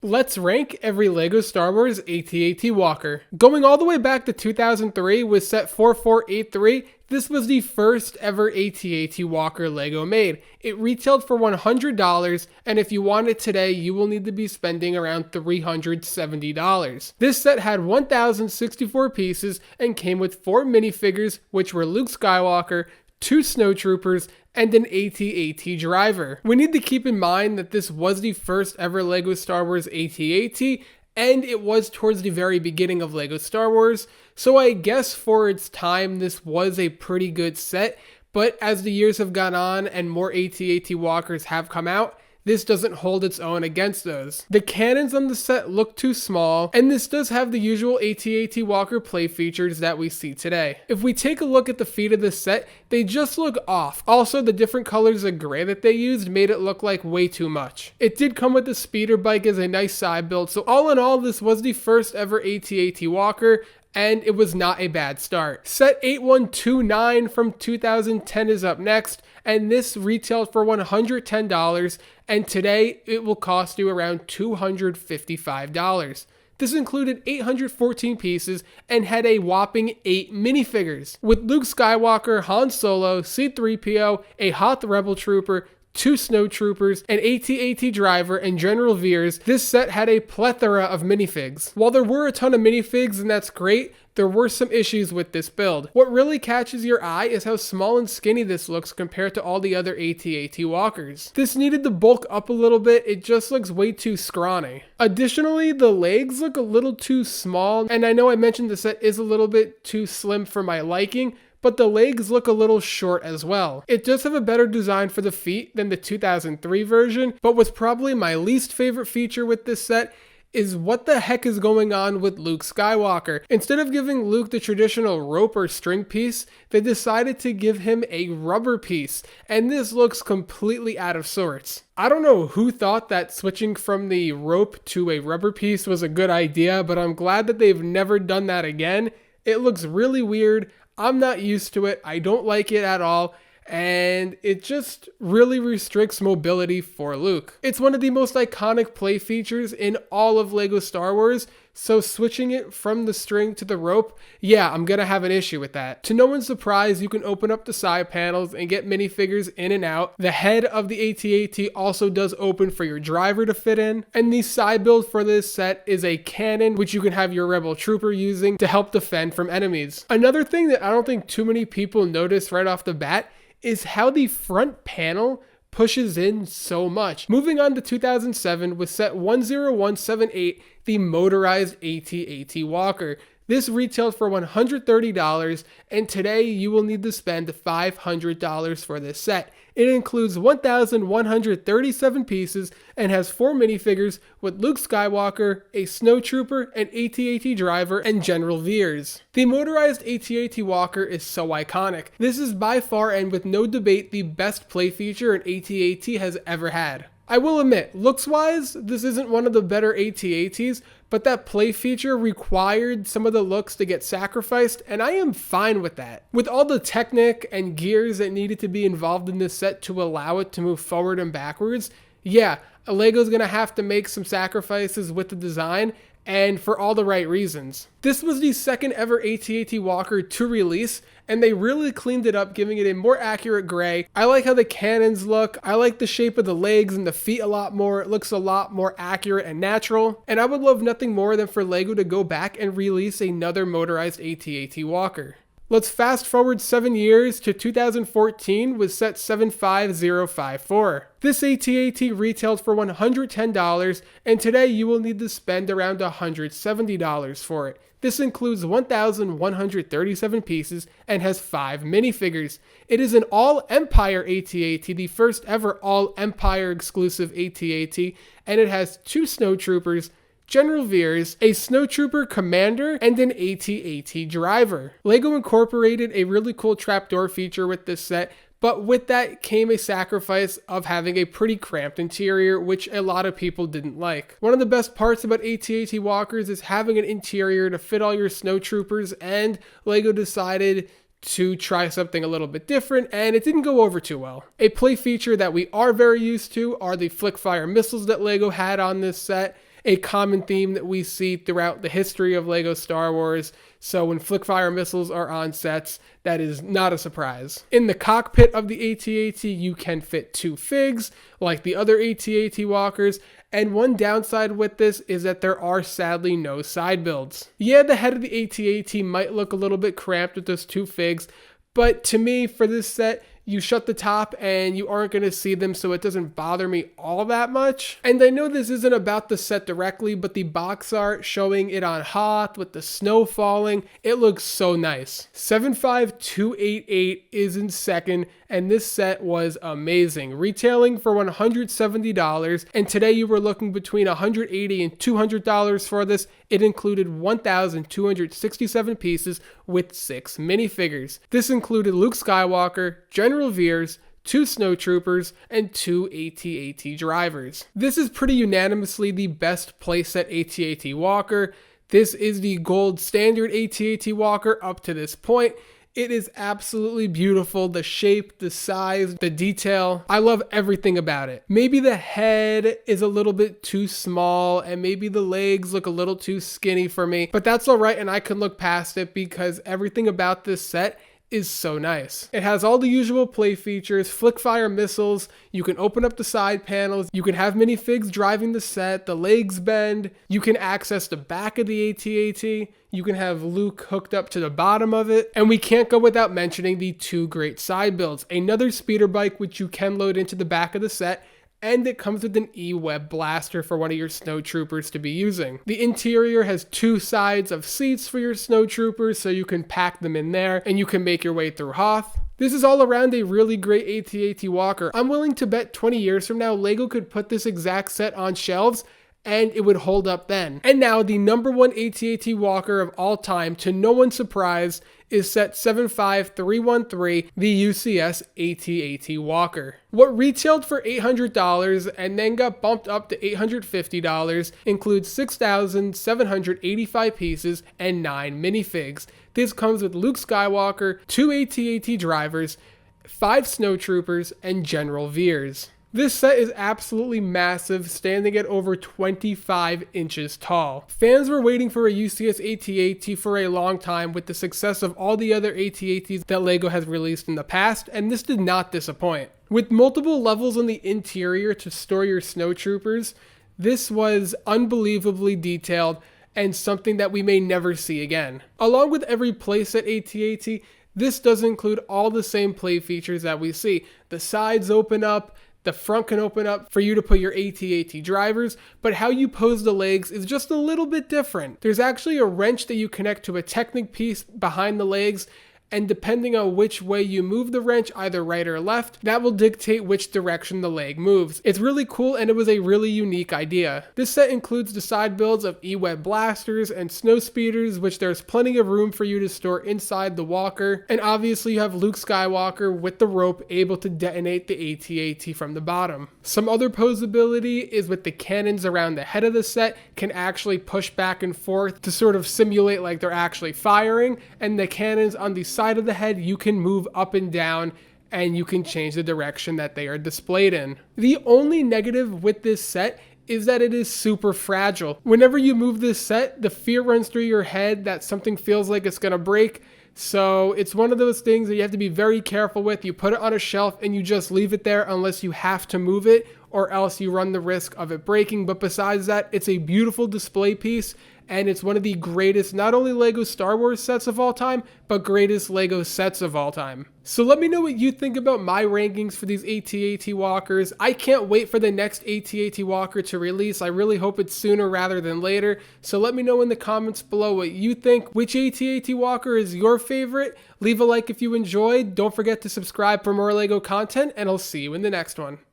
Let's rank every LEGO Star Wars AT-AT Walker. Going all the way back to 2003 with set 4483, this was the first ever AT-AT Walker LEGO made. It retailed for $100, and if you want it today, you will need to be spending around $370. This set had 1,064 pieces and came with 4 minifigures, which were Luke Skywalker, 2 snowtroopers, and an AT-AT driver. We need to keep in mind that this was the first ever LEGO Star Wars AT-AT, and it was towards the very beginning of LEGO Star Wars, so I guess for its time this was a pretty good set, but as the years have gone on and more AT-AT Walkers have come out, this doesn't hold its own against those. The cannons on the set look too small, and this does have the usual AT-AT Walker play features that we see today. If we take a look at the feet of this set, they just look off. Also, the different colors of gray that they used made it look like way too much. It did come with the speeder bike as a nice side build, so all in all, this was the first ever AT-AT Walker, and it was not a bad start. Set 8129 from 2010 is up next, and this retailed for $110, and today it will cost you around $255. This included 814 pieces and had a whopping 8 minifigures, with Luke Skywalker, Han Solo, C-3PO, a Hoth Rebel Trooper, 2 snowtroopers, an AT-AT driver, and General Veers. This set had a plethora of minifigs. While there were a ton of minifigs, and that's great, there were some issues with this build. What really catches your eye is how small and skinny this looks compared to all the other AT-AT Walkers. This needed to bulk up a little bit, it just looks way too scrawny. Additionally, the legs look a little too small, and I know I mentioned the set is a little bit too slim for my liking, but the legs look a little short as well. It does have a better design for the feet than the 2003 version, but what's probably my least favorite feature with this set is what the heck is going on with Luke Skywalker. Instead of giving Luke the traditional rope or string piece, they decided to give him a rubber piece, and this looks completely out of sorts. I don't know who thought that switching from the rope to a rubber piece was a good idea, but I'm glad that they've never done that again. It looks really weird. I'm not used to it. I don't like it at all. And it just really restricts mobility for Luke. It's one of the most iconic play features in all of LEGO Star Wars, so switching it from the string to the rope, yeah, I'm gonna have an issue with that. To no one's surprise, you can open up the side panels and get minifigures in and out. The head of the AT-AT also does open for your driver to fit in, and the side build for this set is a cannon, which you can have your Rebel Trooper using to help defend from enemies. Another thing that I don't think too many people notice right off the bat is how the front panel pushes in so much. Moving on to 2007 with set 10178, the Motorized AT-AT Walker. This retailed for $130, and today you will need to spend $500 for this set. It includes 1,137 pieces and has 4 minifigures with Luke Skywalker, a snowtrooper, an AT-AT driver, and General Veers. The Motorized AT-AT Walker is so iconic. This is by far and with no debate the best play feature an AT-AT has ever had. I will admit, looks-wise, this isn't one of the better AT-ATs, but that play feature required some of the looks to get sacrificed, and I am fine with that. With all the technic and gears that needed to be involved in this set to allow it to move forward and backwards, yeah, LEGO's gonna have to make some sacrifices with the design, and for all the right reasons. This was the second ever AT-AT Walker to release, and they really cleaned it up, giving it a more accurate gray. I like how the cannons look. I like the shape of the legs and the feet a lot more. It looks a lot more accurate and natural, and I would love nothing more than for LEGO to go back and release another Motorized AT-AT Walker. Let's fast forward 7 years to 2014 with set 75054. This AT-AT retailed for $110, and today you will need to spend around $170 for it. This includes 1,137 pieces and has 5 minifigures. It is an all-Empire AT-AT, the first ever all-Empire exclusive AT-AT, and it has 2 snowtroopers, General Veers, a snowtrooper commander, and an AT-AT driver. LEGO incorporated a really cool trapdoor feature with this set, but with that came a sacrifice of having a pretty cramped interior, which a lot of people didn't like. One of the best parts about AT-AT Walkers is having an interior to fit all your snowtroopers, and LEGO decided to try something a little bit different, and it didn't go over too well. A play feature that we are very used to are the flick fire missiles that LEGO had on this set, a common theme that we see throughout the history of LEGO Star Wars. So when flick-fire missiles are on sets, that is not a surprise. In the cockpit of the AT-AT, you can fit 2 figs, like the other AT-AT Walkers, and one downside with this is that there are sadly no side builds. Yeah, the head of the AT-AT might look a little bit cramped with those 2 figs, but to me, for this set, you shut the top and you aren't going to see them, so it doesn't bother me all that much. And I know this isn't about the set directly, but the box art showing it on Hoth with the snow falling, it looks so nice. 75288 is in second, and this set was amazing, retailing for $170, and today you were looking between $180 and $200 for this. It included 1,267 pieces with 6 minifigures. This included Luke Skywalker, General Veers, 2 snowtroopers, and 2 AT-AT drivers. This is pretty unanimously the best playset AT-AT Walker. This is the gold standard AT-AT Walker up to this point. It is absolutely beautiful. The shape, the size, the detail. I love everything about it. Maybe the head is a little bit too small and maybe the legs look a little too skinny for me, but that's all right and I can look past it because everything about this set is so nice. It has all the usual play features, flick fire missiles, you can open up the side panels, you can have minifigs driving the set, the legs bend, you can access the back of the AT-AT, you can have Luke hooked up to the bottom of it, and we can't go without mentioning the 2 great side builds. Another speeder bike which you can load into the back of the set, and it comes with an E-Web blaster for one of your snowtroopers to be using. The interior has 2 sides of seats for your snowtroopers, so you can pack them in there and you can make your way through Hoth. This is all around a really great AT-AT Walker. I'm willing to bet 20 years from now, LEGO could put this exact set on shelves and it would hold up then. And now the #1 AT-AT Walker of all time, to no one's surprise, is set 75313, the UCS AT-AT Walker. What retailed for $800 and then got bumped up to $850 includes 6,785 pieces and 9 minifigs. This comes with Luke Skywalker, 2 AT-AT drivers, 5 snowtroopers, and General Veers. This set is absolutely massive, standing at over 25 inches tall. Fans were waiting for a UCS AT-AT for a long time with the success of all the other AT-ATs that LEGO has released in the past, and this did not disappoint. With multiple levels on the interior to store your snowtroopers, this was unbelievably detailed and something that we may never see again. Along with every playset AT-AT, this does include all the same play features that we see. The sides open up, the front can open up for you to put your AT-AT drivers, but how you pose the legs is just a little bit different. There's actually a wrench that you connect to a Technic piece behind the legs, and depending on which way you move the wrench, either right or left, that will dictate which direction the leg moves. It's really cool and it was a really unique idea. This set includes the side builds of E-Web blasters and snow speeders, which there's plenty of room for you to store inside the Walker, and obviously you have Luke Skywalker with the rope able to detonate the AT-AT from the bottom. Some other posability is with the cannons around the head of the set can actually push back and forth to sort of simulate like they're actually firing, and the cannons on the side of the head you can move up and down and you can change the direction that they are displayed in. The only negative with this set is that it is super fragile. Whenever you move this set, the fear runs through your head that something feels like it's gonna break. So it's one of those things that you have to be very careful with. You put it on a shelf and you just leave it there unless you have to move it, or else you run the risk of it breaking. But besides that, it's a beautiful display piece, and it's one of the greatest, not only LEGO Star Wars sets of all time, but greatest LEGO sets of all time. So let me know what you think about my rankings for these AT-AT Walkers. I can't wait for the next AT-AT Walker to release. I really hope it's sooner rather than later. So let me know in the comments below what you think. Which AT-AT Walker is your favorite? Leave a like if you enjoyed. Don't forget to subscribe for more LEGO content, and I'll see you in the next one.